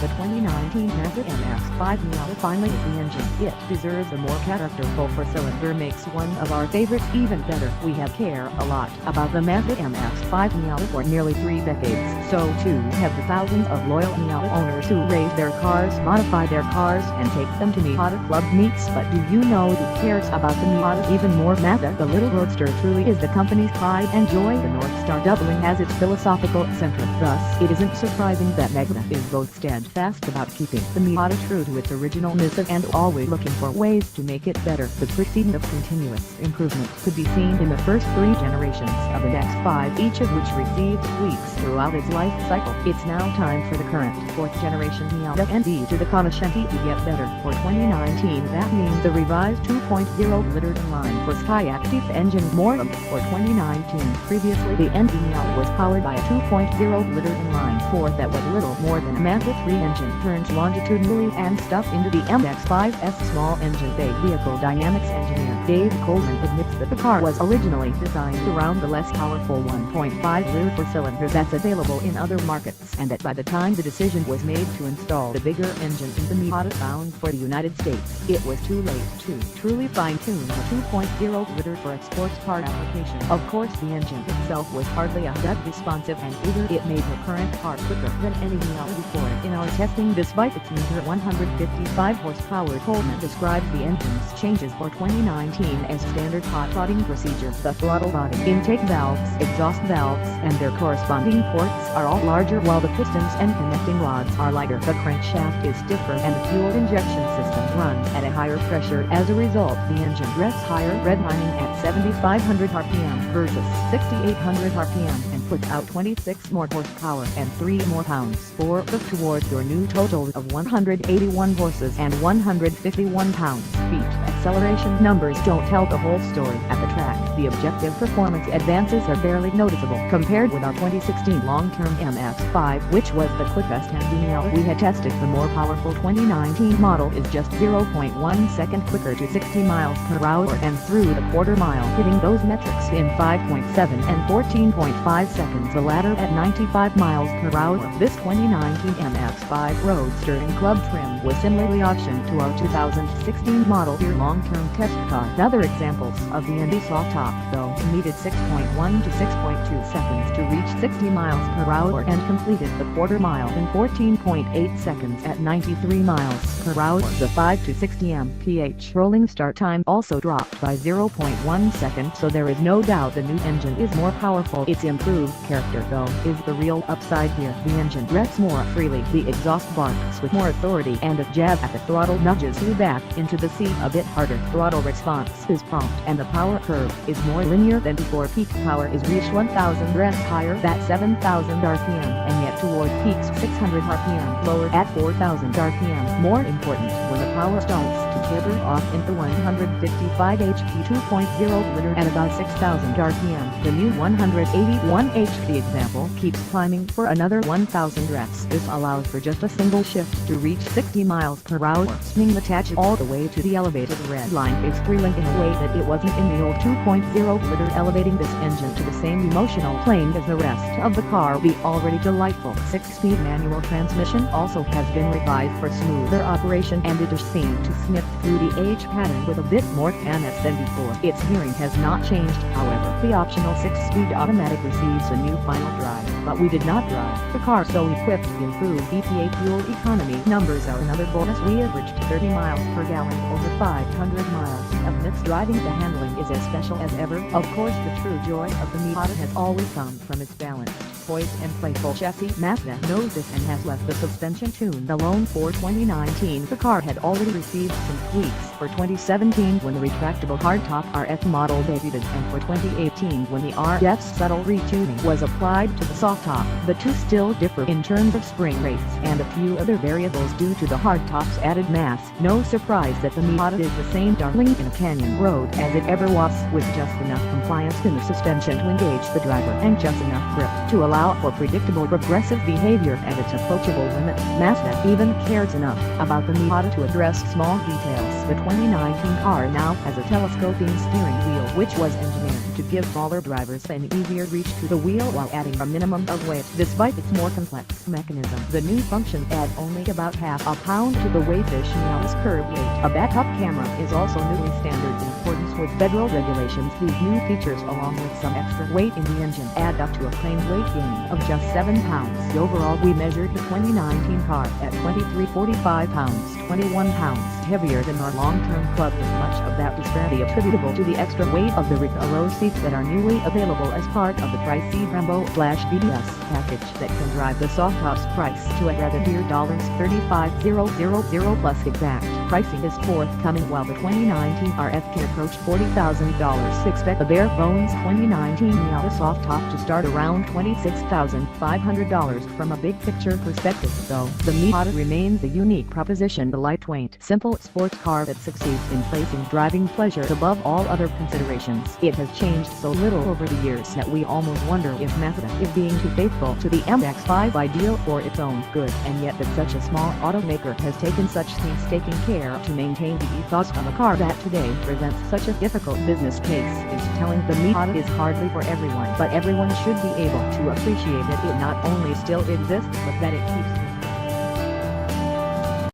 The 2019 Mazda MX-5 Miata finally is the engine. It deserves a more characterful four-cylinder, makes one of our favorites even better. We have cared a lot about the Mazda MX-5 Miata for nearly 3 decades. So too have the thousands of loyal Miata owners who raise their cars, modify their cars, and take them to Miata Club meets. But do you know who cares about the Miata even more? Mazda, the little roadster, truly is the company's pride and joy, the North Star doubling as its philosophical center. Thus, it isn't surprising that Mazda is both steadfast about keeping the Miata true to its original mission and always looking for ways to make it better. The precedent of continuous improvement could be seen in the first 3 generations of the MX-5, each of which received tweaks throughout its life cycle. It's now time for the current 4th generation Miata and to the conoscenti to get better. For 2019, that means the revised 2.0-liter inline for Skyactiv engine more of. For 2019, previously the ND Miata was powered by a 2.0-liter inline 4 that was little more than a Mazda 3 engine turned longitudinally and stuffed into the MX-5's small engine bay. Vehicle dynamics engineer Dave Coleman admits that the car was originally designed around the less powerful 1.5-liter 4-cylinder that's available in other markets, and that by the time the decision was made to install the bigger engine in the Miata bound for the United States, it was too late to truly fine-tune the 2.0-liter for a sports car application. Of course, the engine itself was hardly a bit responsive, and either it made the current car quicker than any Miata before it. In our testing, despite its mere 155 horsepower, Coleman describes the engine's changes for 2019 as standard hot rodding procedure. The throttle body, intake valves, exhaust valves, and their corresponding ports are all larger, while the pistons and connecting rods are lighter. The crankshaft is stiffer, and the fuel injection system runs at a higher pressure. As a result, the engine revs higher, redlining at 7,500 RPM versus 6,800 RPM, and puts out 26 more horsepower and 3 more pounds. Look towards your new total of 181 horses and 151 pounds-feet. Acceleration numbers don't tell the whole story. At the track, the objective performance advances are barely noticeable compared with our 2016 long-term MX-5, which was the quickest Miata we had tested. The more powerful 2019 model is just 0.1 second quicker to 60 miles per hour and through the quarter mile, hitting those metrics in 5.7 and 14.5 seconds, the latter at 95 miles per hour. This 2019 MX-5 Roadster in club trim was similarly auctioned to our 2016 model year long-term test car. Other examples of the ND soft top, though, needed 6.1 to 6.2 seconds to reach 60 miles per hour and completed the quarter mile in 14.8 seconds at 93 miles per hour. The 5 to 60 mph rolling start time also dropped by 0.1 second, so there is no doubt the new engine is more powerful. Its improved character, though, is the real upside here. The engine revs more freely, the exhaust barks with more authority, and a jab at the throttle nudges you back into the seat a bit harder. Throttle response is prompt, and the power curve is more linear than before. Peak power is reached 1,000 revs higher at 7,000 RPM, and yet toward peaks 600 RPM lower at 4,000 RPM. More important, when the power starts to taper off into 155 HP 2.0-liter at about 6,000 RPM, the new 181 HP example keeps climbing for another 1,000 revs. This allows for just a single shift to reach 60 miles per hour, swing the hatch all the way to the elevated red line is thrilling in a way that it wasn't in the old 2.0-liter, elevating this engine to the same emotional plane as the rest of the car. The already delightful 6-speed manual transmission also has been revised for smoother operation, and it is seen to snip through the age pattern with a bit more finesse than before. Its gearing has not changed, however. The optional 6-speed automatic receives a new final drive, but we did not drive the car, so equipped with improved EPA fuel economy. Numbers are another bonus. We averaged 30 miles per gallon over 500 miles of mixed driving. The handling is as special as ever. Of course, the true joy of the Miata has always come from its balanced, poised and playful chassis. Mazda knows this and has left the suspension tuned alone. For 2019, the car had already received some tweaks for 2017 when the retractable hardtop RF model debuted, and for 2018 when the RF's subtle retuning was applied to the soft top. The two still differ in terms of spring rates and a few other variables due to the hardtop's added mass. No surprise that the Miata is the same darling in a canyon road as it ever was, with just enough compliance in the suspension to engage the driver and just enough grip to allow for predictable progressive behavior at its approachable limits. Mazda even cares enough about the Miata to address small details The 2019 car now has a telescoping steering wheel which was engineered to give smaller drivers an easier reach to the wheel while adding a minimum of weight. Despite its more complex mechanism, the new functions add only about half a pound to the weightish Miata's curb weight. A backup camera is also newly standard in accordance with federal regulations. These new features, along with some extra weight in the engine, add up to a claimed weight gain of just 7 pounds. Overall, we measured the 2019 car at 2345 pounds, 21 pounds heavier than our long-term Club, with much of that disparity attributable to the extra weight of the rear row seats that are newly available as part of the pricey Rambo/BDS package that can drive the soft tops price to a rather dear $35,000 plus exact pricing is forthcoming, while the 2019 RF can approach $40,000. Expect a bare bones 2019 Miata soft top to start around $26,500. From a big picture perspective though, the Miata remains a unique proposition, the lightweight, simple sports car that succeeds in placing driving pleasure above all other considerations. It has changed so little over the years that we almost wonder if Mazda is being too faithful to the MX-5 ideal for its own good, and yet that such a small automaker has taken such painstaking care to maintain the ethos of a car that today presents such a difficult business case is telling. The Miata is hardly for everyone, but everyone should be able to appreciate that it not only still exists but that it keeps